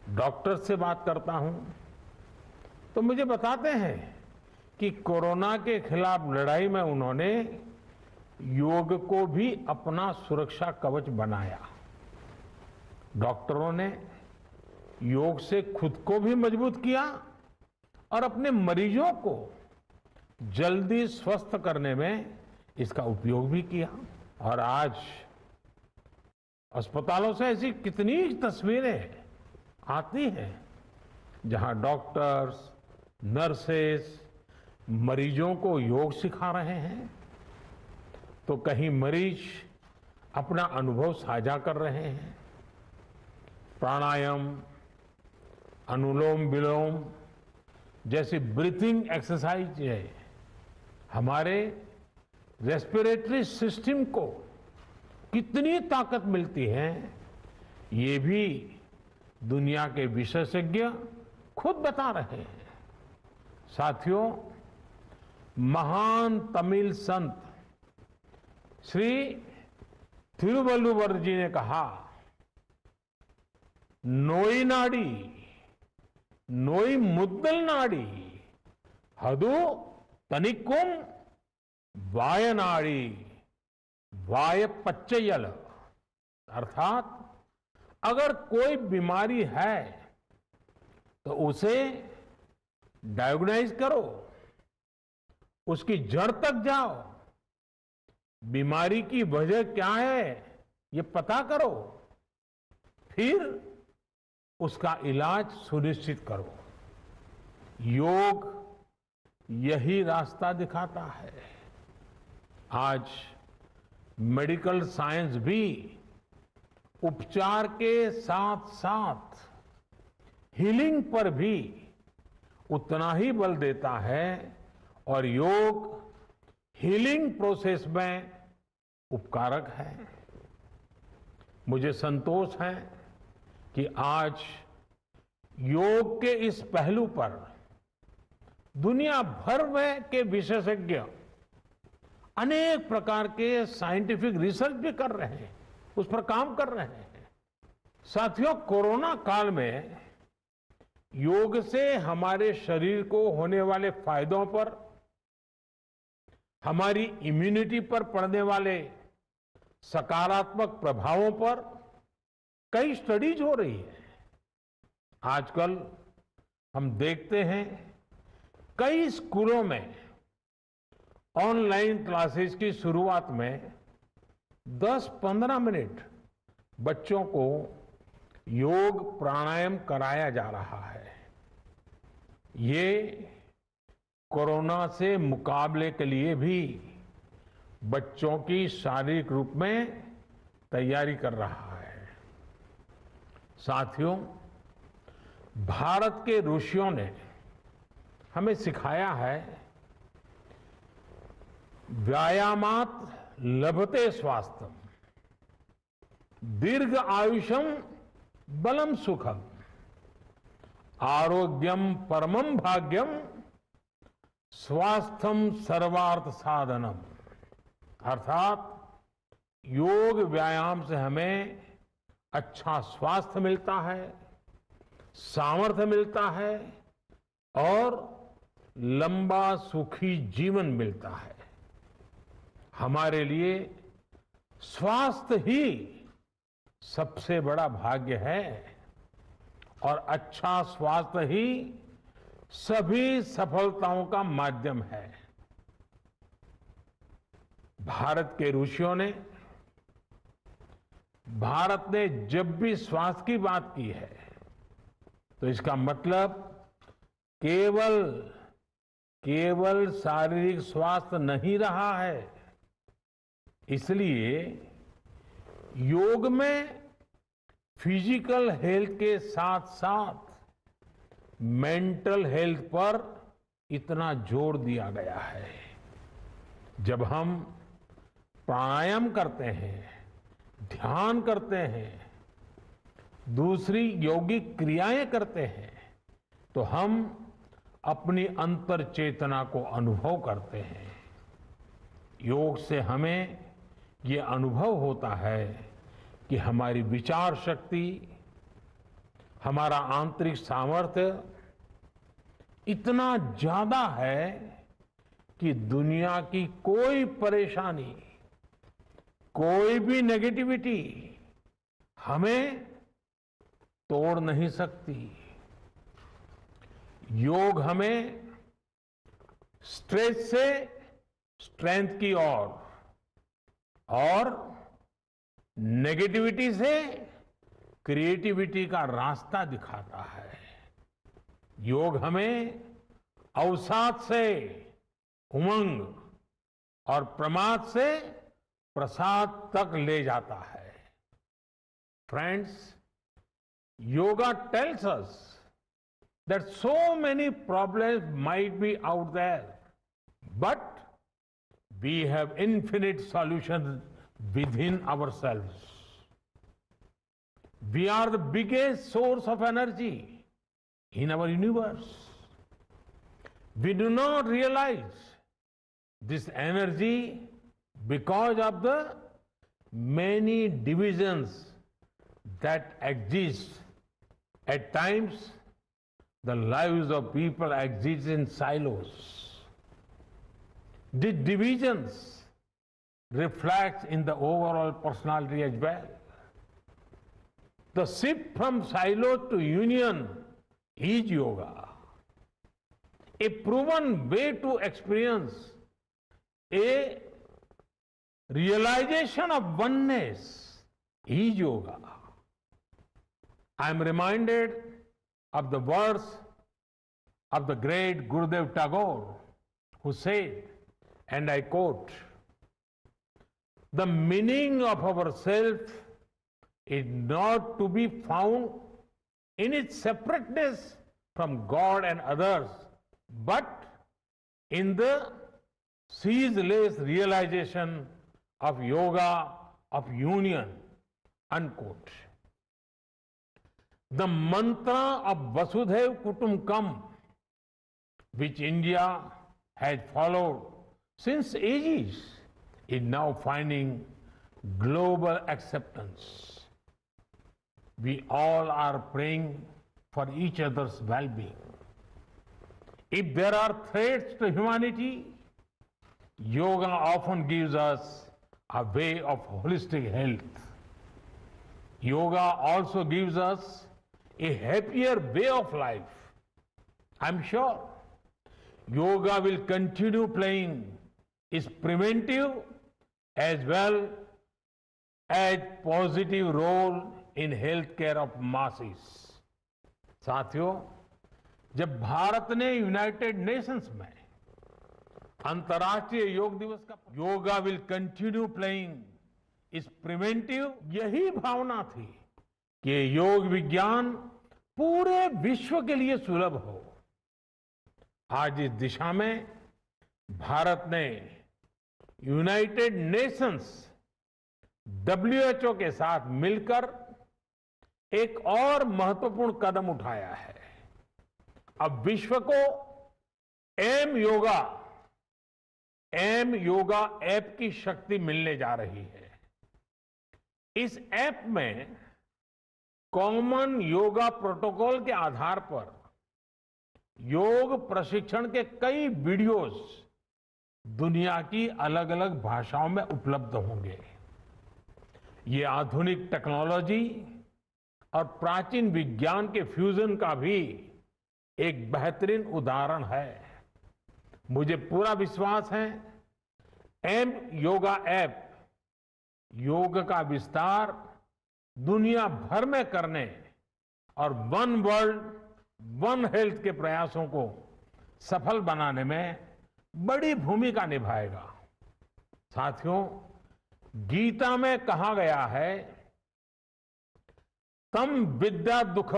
डॉक्टर से बात करता हूं तो मुझे बताते हैं कि कोरोना के खिलाफ लड़ाई में उन्होंने योग को भी अपना सुरक्षा कवच बनाया। डॉक्टरों ने योग से खुद को भी मजबूत किया और अपने मरीजों को जल्दी स्वस्थ करने में इसका उपयोग भी किया। और आज अस्पतालों से ऐसी कितनी तस्वीरें आती हैं जहां डॉक्टर्स, नर्सेस मरीजों को योग सिखा रहे हैं, तो कहीं मरीज अपना अनुभव साझा कर रहे हैं। प्राणायाम, अनुलोम विलोम जैसी ब्रीथिंग एक्सरसाइज है हमारे रेस्पिरेटरी सिस्टम को कितनी ताकत मिलती है, ये भी दुनिया के विशेषज्ञ खुद बता रहे हैं। साथियों, महान तमिल संत श्री तिरुवल्लुवर जी ने कहा, नोई नाडी नोई मुद्दल नाडी हदु तनिकुम वायनाडी वाय पच्चयल। अर्थात अगर कोई बीमारी है तो उसे डायग्नोज करो, उसकी जड़ तक जाओ, बीमारी की वजह क्या है ये पता करो, फिर उसका इलाज सुनिश्चित करो। योग यही रास्ता दिखाता है। आज मेडिकल साइंस भी उपचार के साथ साथ हीलिंग पर भी उतना ही बल देता है और योग हीलिंग प्रोसेस में उपकारक है। मुझे संतोष है कि आज योग के इस पहलू पर दुनिया भर में के विशेषज्ञ अनेक प्रकार के साइंटिफिक रिसर्च भी कर रहे हैं, उस पर काम कर रहे हैं। साथियों, कोरोना काल में योग से हमारे शरीर को होने वाले फायदों पर, हमारी इम्यूनिटी पर पड़ने वाले सकारात्मक प्रभावों पर कई स्टडीज हो रही है। आजकल हम देखते हैं कई स्कूलों में ऑनलाइन क्लासेस की शुरुआत में 10-15 मिनट बच्चों को योग प्राणायाम कराया जा रहा है। ये कोरोना से मुकाबले के लिए भी बच्चों की शारीरिक रूप में तैयारी कर रहा है। साथियों, भारत के ऋषियों ने हमें सिखाया है, व्यायामात लभते स्वास्थ्यम, दीर्घ आयुषम बलम सुखम, आरोग्यम परमम भाग्यम, स्वास्थ्यम सर्वार्थ साधनम। अर्थात योग व्यायाम से हमें अच्छा स्वास्थ्य मिलता है, सामर्थ्य मिलता है और लंबा सुखी जीवन मिलता है। हमारे लिए स्वास्थ्य ही सबसे बड़ा भाग्य है और अच्छा स्वास्थ्य ही सभी सफलताओं का माध्यम है। भारत के ऋषियों ने, भारत ने जब भी स्वास्थ्य की बात की है तो इसका मतलब केवल शारीरिक स्वास्थ्य नहीं रहा है। इसलिए योग में फिजिकल हेल्थ के साथ साथ मेंटल हेल्थ पर इतना जोर दिया गया है। जब हम प्राणायाम करते हैं, ध्यान करते हैं, दूसरी यौगिक क्रियाएं करते हैं, तो हम अपनी अंतर चेतना को अनुभव करते हैं। योग से हमें ये अनुभव होता है कि हमारी विचार शक्ति, हमारा आंतरिक सामर्थ्य इतना ज्यादा है कि दुनिया की कोई परेशानी, कोई भी नेगेटिविटी हमें तोड़ नहीं सकती। योग हमें स्ट्रेस से स्ट्रेंथ की ओर और नेगेटिविटी से क्रिएटिविटी का रास्ता दिखाता है। योग हमें अवसाद से उमंग और प्रमाद से प्रसाद तक ले जाता है। Friends, yoga tells us that so many problems might be out there, but we have infinite solutions within ourselves. We are the biggest source of energy in our universe. We do not realize this energy because of the many divisions that exist. At times, the lives of people exist in silos. These divisions reflect in the overall personality as well. The shift from silo to union is yoga. A proven way to experience a realization of oneness is yoga. I am reminded of the words of the great Gurudev Tagore, who said, and I quote, "The meaning of our self is not to be found in its separateness from God and others, but in the ceaseless realization of yoga, of union," unquote. The mantra of Vasudhaiv Kutumbakam, which India has followed since ages, is now finding global acceptance. We all are praying for each other's well-being. If there are threats to humanity, yoga often gives us a way of holistic health. Yoga also gives us a happier way of life. I'm sure yoga will continue playing its preventive as well as positive role in healthcare of masses. साथियों, जब भारत ने यूनाइटेड नेशंस में अंतर्राष्ट्रीय योग दिवस का योगा विल कंटिन्यू प्लेइंग इस प्रिवेंटिव, यही भावना थी कि योग विज्ञान पूरे विश्व के लिए सुलभ हो। आज इस दिशा में भारत ने यूनाइटेड नेशंस WHO के साथ मिलकर एक और महत्वपूर्ण कदम उठाया है। अब विश्व को एम योगा ऐप की शक्ति मिलने जा रही है। इस ऐप में कॉमन योगा प्रोटोकॉल के आधार पर योग प्रशिक्षण के कई वीडियोस दुनिया की अलग अलग भाषाओं में उपलब्ध होंगे। ये आधुनिक टेक्नोलॉजी और प्राचीन विज्ञान के फ्यूजन का भी एक बेहतरीन उदाहरण है। मुझे पूरा विश्वास है एम योगा ऐप योग का विस्तार दुनिया भर में करने और वन वर्ल्ड वन हेल्थ के प्रयासों को सफल बनाने में बड़ी भूमिका निभाएगा। साथियों, गीता में कहा गया है, तम विद्या दुख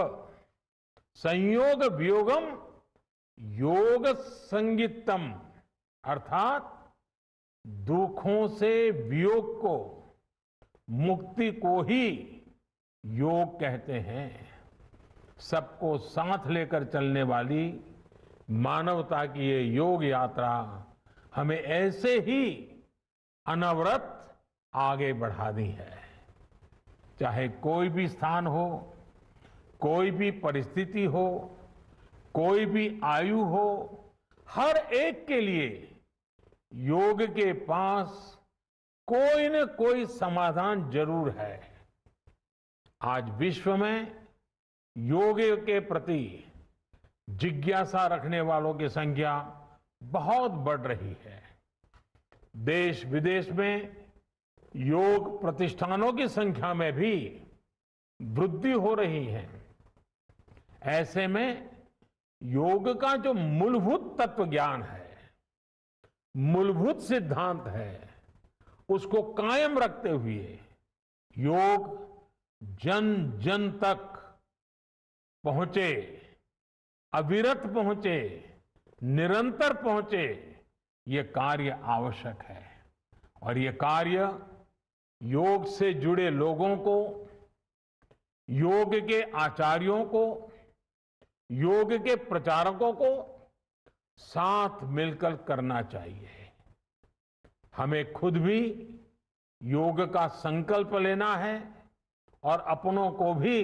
संयोग वियोगम योग संगीतम, अर्थात दुखों से वियोग को, मुक्ति को ही योग कहते हैं। सबको साथ लेकर चलने वाली मानवता की ये योग यात्रा हमें ऐसे ही अनवरत आगे बढ़ानी है। चाहे कोई भी स्थान हो, कोई भी परिस्थिति हो, कोई भी आयु हो, हर एक के लिए योग के पास कोई न कोई समाधान जरूर है। आज विश्व में योग के प्रति जिज्ञासा रखने वालों की संख्या बहुत बढ़ रही है। देश विदेश में योग प्रतिष्ठानों की संख्या में भी वृद्धि हो रही है। ऐसे में योग का जो मूलभूत तत्व ज्ञान है, मूलभूत सिद्धांत है, उसको कायम रखते हुए योग जन जन तक पहुंचे, अविरत पहुंचे, निरंतर पहुंचे, ये कार्य आवश्यक है। और ये कार्य योग से जुड़े लोगों को, योग के आचार्यों को, योग के प्रचारकों को साथ मिलकर करना चाहिए। हमें खुद भी योग का संकल्प लेना है और अपनों को भी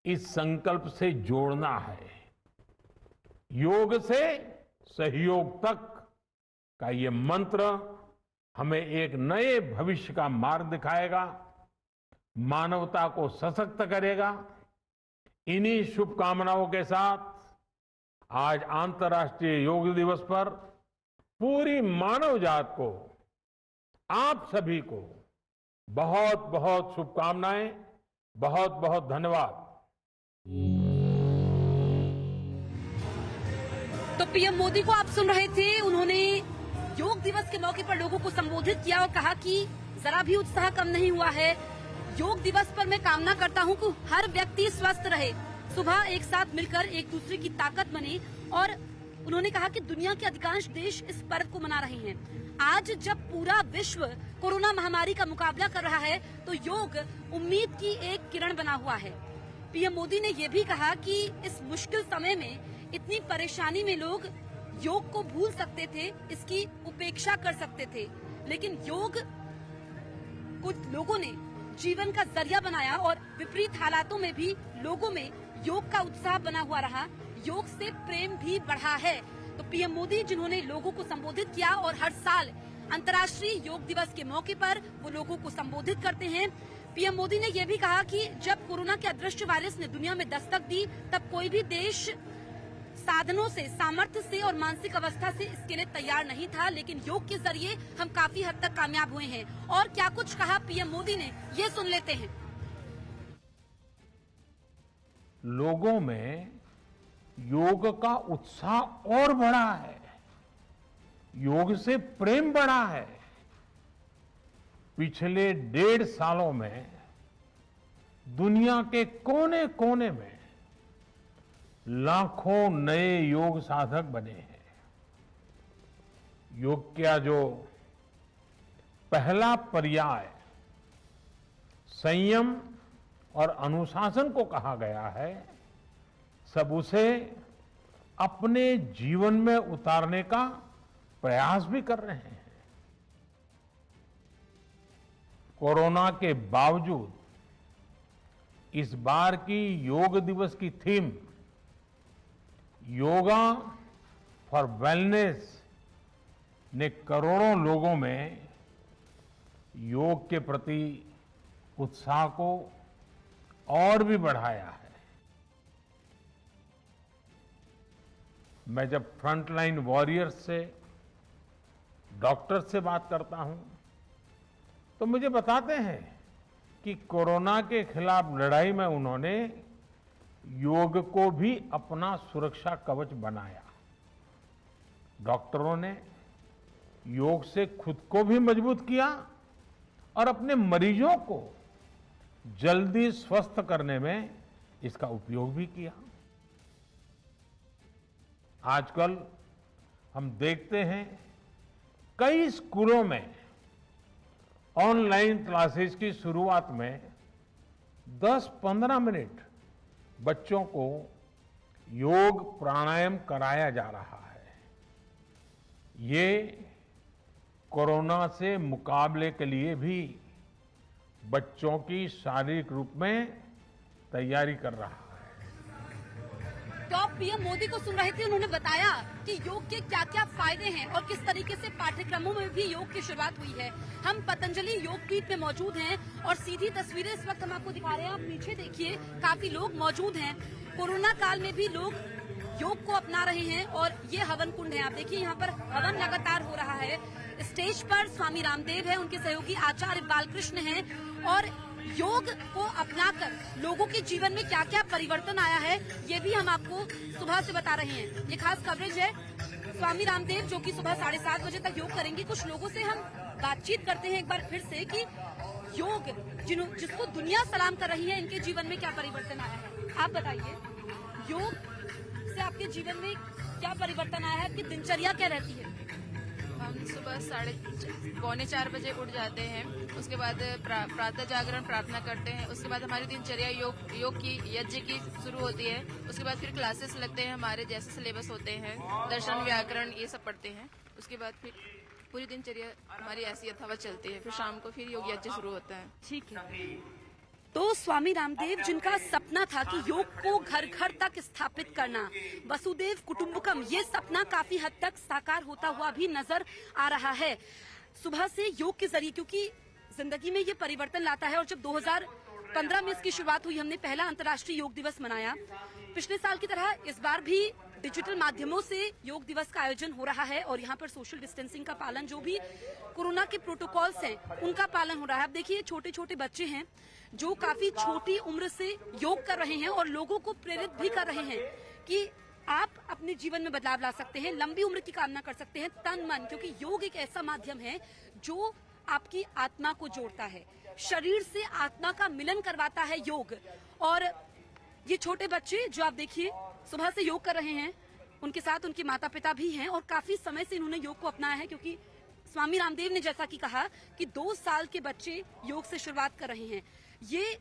इस संकल्प से जोड़ना है। योग से सहयोग तक का ये मंत्र हमें एक नए भविष्य का मार्ग दिखाएगा, मानवता को सशक्त करेगा। इन्हीं शुभकामनाओं के साथ आज अंतर्राष्ट्रीय योग दिवस पर पूरी मानव जात को, आप सभी को बहुत बहुत शुभकामनाएं, बहुत बहुत धन्यवाद। तो पीएम मोदी को आप सुन रहे थे। उन्होंने योग दिवस के मौके पर लोगों को संबोधित किया और कहा कि जरा भी उत्साह कम नहीं हुआ है। योग दिवस पर मैं कामना करता हूं कि हर व्यक्ति स्वस्थ रहे, सुबह एक साथ मिलकर एक दूसरे की ताकत बने। और उन्होंने कहा कि दुनिया के अधिकांश देश इस पर्व को मना रहे हैं। आज जब पूरा विश्व कोरोना महामारी का मुकाबला कर रहा है तो योग उम्मीद की एक किरण बना हुआ है। पीएम मोदी ने ये भी कहा कि इस मुश्किल समय में इतनी परेशानी में लोग योग को भूल सकते थे, इसकी उपेक्षा कर सकते थे, लेकिन योग कुछ लोगों ने जीवन का जरिया बनाया और विपरीत हालातों में भी लोगों में योग का उत्साह बना हुआ रहा। योग से प्रेम भी बढ़ा है। तो पीएम मोदी जिन्होंने लोगों को संबोधित किया और हर साल अंतर्राष्ट्रीय योग दिवस के मौके पर वो लोगों को संबोधित करते हैं। पीएम मोदी ने यह भी कहा कि जब कोरोना के अदृश्य वायरस ने दुनिया में दस्तक दी तब कोई भी देश साधनों से, सामर्थ्य से और मानसिक अवस्था से इसके लिए तैयार नहीं था, लेकिन योग के जरिए हम काफी हद तक कामयाब हुए हैं। और क्या कुछ कहा पीएम मोदी ने, ये सुन लेते हैं। लोगों में योग का उत्साह और बढ़ा है, योग से प्रेम बढ़ा है। पिछले 1.5 सालों में दुनिया के कोने कोने में लाखों नए योग साधक बने हैं। योग का जो पहला पर्याय संयम और अनुशासन को कहा गया है, सब उसे अपने जीवन में उतारने का प्रयास भी कर रहे हैं। कोरोना के बावजूद इस बार की योग दिवस की थीम योगा फॉर वेलनेस ने करोड़ों लोगों में योग के प्रति उत्साह को और भी बढ़ाया है। मैं जब फ्रंटलाइन वॉरियर्स से, डॉक्टर से बात करता हूं तो मुझे बताते हैं कि कोरोना के खिलाफ लड़ाई में उन्होंने योग को भी अपना सुरक्षा कवच बनाया। डॉक्टरों ने योग से खुद को भी मजबूत किया और अपने मरीजों को जल्दी स्वस्थ करने में इसका उपयोग भी किया। आजकल हम देखते हैं कई स्कूलों में ऑनलाइन क्लासेस की शुरुआत में 10-15 मिनट बच्चों को योग प्राणायाम कराया जा रहा है। ये कोरोना से मुकाबले के लिए भी बच्चों की शारीरिक रूप में तैयारी कर रहा है। तो आप पीएम मोदी को सुन रहे थे, उन्होंने बताया कि योग के क्या क्या फायदे हैं और किस तरीके से पाठ्यक्रमों में भी योग की शुरुआत हुई है। हम पतंजलि योग पीठ में मौजूद हैं और सीधी तस्वीरें इस वक्त हम आपको दिखा रहे हैं। आप पीछे देखिए, काफी लोग मौजूद हैं। कोरोना काल में भी लोग योग को अपना रहे हैं और ये हवन कुंड है। आप देखिए यहाँ पर हवन लगातार हो रहा है। स्टेज पर स्वामी रामदेव है, उनके सहयोगी आचार्य बालकृष्ण हैं और योग को अपनाकर लोगों के जीवन में क्या क्या परिवर्तन आया है ये भी हम आपको सुबह से बता रहे हैं। ये खास कवरेज है। स्वामी रामदेव जो कि सुबह 7:30 बजे तक योग करेंगे। कुछ लोगों से हम बातचीत करते हैं एक बार फिर से कि योग जिसको दुनिया सलाम कर रही है, इनके जीवन में क्या परिवर्तन आया है। आप बताइए, योग से आपके जीवन में क्या परिवर्तन आया है, आपकी दिनचर्या क्या रहती है? हम सुबह 3:45 बजे उठ जाते हैं। उसके बाद प्रातः जागरण प्रार्थना करते हैं। उसके बाद हमारी दिनचर्या योग की यज्ञ की शुरू होती है। उसके बाद फिर क्लासेस लगते हैं, हमारे जैसे सिलेबस होते हैं, दर्शन व्याकरण ये सब पढ़ते हैं। उसके बाद फिर पूरी दिनचर्या हमारी ऐसी यथावत चलती है। फिर शाम को फिर योग यज्ञ शुरू होता है। ठीक है। तो स्वामी रामदेव जिनका सपना था कि योग को घर घर तक स्थापित करना, वसुदेव कुटुंबकम, ये सपना काफी हद तक साकार होता हुआ भी नजर आ रहा है। सुबह से योग के जरिए, क्योंकि जिंदगी में ये परिवर्तन लाता है। और जब 2015 में इसकी शुरुआत हुई, हमने पहला अंतर्राष्ट्रीय योग दिवस मनाया। पिछले साल की तरह इस बार भी डिजिटल माध्यमों से योग दिवस का आयोजन हो रहा है और यहाँ पर सोशल डिस्टेंसिंग का पालन, जो भी कोरोना के प्रोटोकॉल्स हैं उनका पालन हो रहा है। अब देखिए, छोटे छोटे बच्चे हैं जो काफी छोटी उम्र से योग कर रहे हैं और लोगों को प्रेरित भी कर रहे हैं कि आप अपने जीवन में बदलाव ला सकते हैं, लंबी उम्र की कामना कर सकते हैं तन मन, क्योंकि योग एक ऐसा माध्यम है जो आपकी आत्मा को जोड़ता है, शरीर से आत्मा का मिलन करवाता है योग। और ये छोटे बच्चे जो आप देखिए सुबह से योग कर रहे हैं, उनके साथ उनके माता पिता भी हैं और काफी समय से इन्होंने योग को अपनाया है, क्योंकि स्वामी रामदेव ने जैसा कि कहा कि 2 साल के बच्चे योग से शुरुआत कर रहे हैं। ये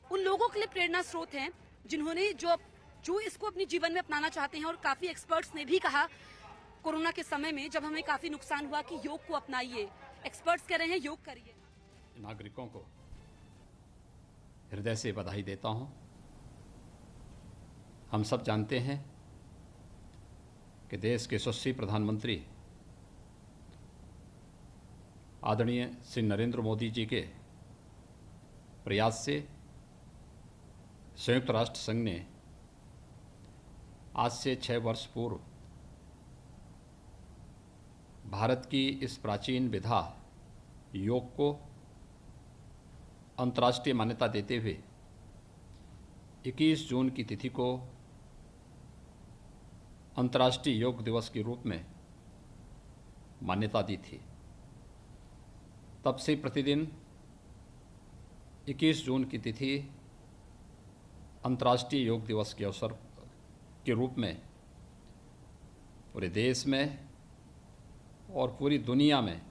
उन लोगों के लिए प्रेरणा स्रोत हैं जिन्होंने जो इसको अपने जीवन में अपनाना चाहते हैं। और काफी एक्सपर्ट्स ने भी कहा कोरोना के समय में, जब हमें काफी नुकसान हुआ, कि योग को अपनाइए। एक्सपर्ट्स कह रहे हैं योग करिए। नागरिकों को हृदय से बधाई देता हूं। हम सब जानते हैं कि देश के यशस्वी प्रधानमंत्री आदरणीय श्री नरेंद्र मोदी जी के प्रयास से संयुक्त राष्ट्र संघ ने आज से 6 वर्ष पूर्व भारत की इस प्राचीन विधा योग को अंतर्राष्ट्रीय मान्यता देते हुए 21 जून की तिथि को अंतर्राष्ट्रीय योग दिवस के रूप में मान्यता दी थी। तब से प्रतिदिन 21 जून की तिथि अंतर्राष्ट्रीय योग दिवस के अवसर के रूप में पूरे देश में और पूरी दुनिया में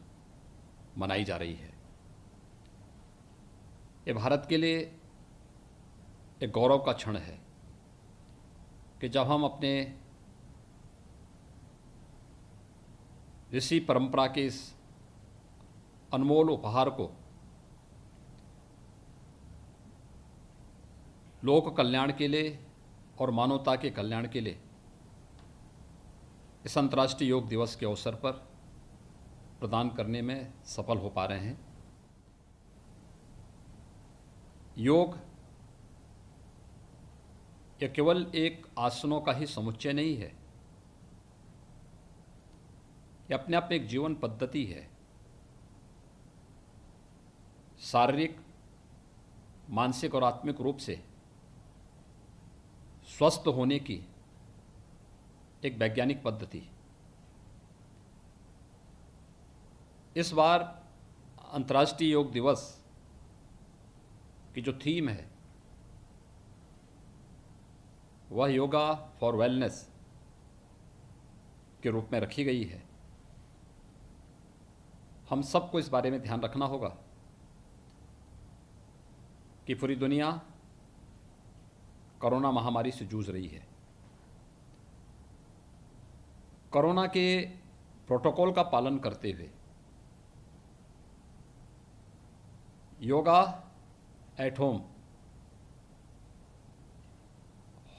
मनाई जा रही है। ये भारत के लिए एक गौरव का क्षण है कि जब हम अपने ऋषि परंपरा के इस अनमोल उपहार को लोक कल्याण के लिए और मानवता के कल्याण के लिए इस अंतर्राष्ट्रीय योग दिवस के अवसर पर प्रदान करने में सफल हो पा रहे हैं। योग यह केवल एक आसनों का ही समुच्चय नहीं है, यह अपने आप में एक जीवन पद्धति है। शारीरिक, मानसिक और आत्मिक रूप से स्वस्थ होने की एक वैज्ञानिक पद्धति। इस बार अंतर्राष्ट्रीय योग दिवस की जो थीम है वह योगा फॉर वेलनेस के रूप में रखी गई है। हम सबको इस बारे में ध्यान रखना होगा कि पूरी दुनिया कोरोना महामारी से जूझ रही है। कोरोना के प्रोटोकॉल का पालन करते हुए योगा एट होम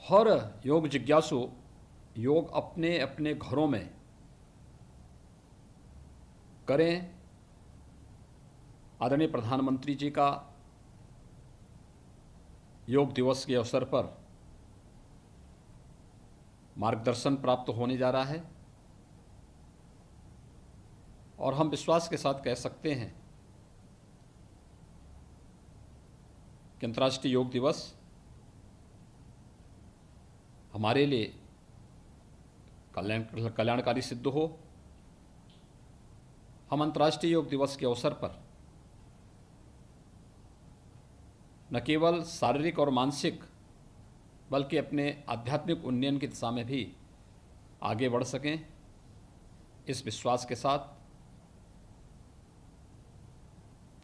हर योग जिज्ञासु योग अपने अपने घरों में करें। आदरणीय प्रधानमंत्री जी का योग दिवस के अवसर पर मार्गदर्शन प्राप्त होने जा रहा है और हम विश्वास के साथ कह सकते हैं कि अंतर्राष्ट्रीय योग दिवस हमारे लिए कल्याणकारी सिद्ध हो। हम अंतर्राष्ट्रीय योग दिवस के अवसर पर न केवल शारीरिक और मानसिक बल्कि अपने आध्यात्मिक उन्नयन की दिशा में भी आगे बढ़ सकें, इस विश्वास के साथ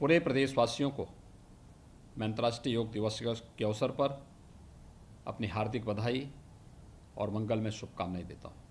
पूरे प्रदेशवासियों को मैं अंतर्राष्ट्रीय योग दिवस के अवसर पर अपनी हार्दिक बधाई और मंगलमय शुभकामनाएं देता हूँ।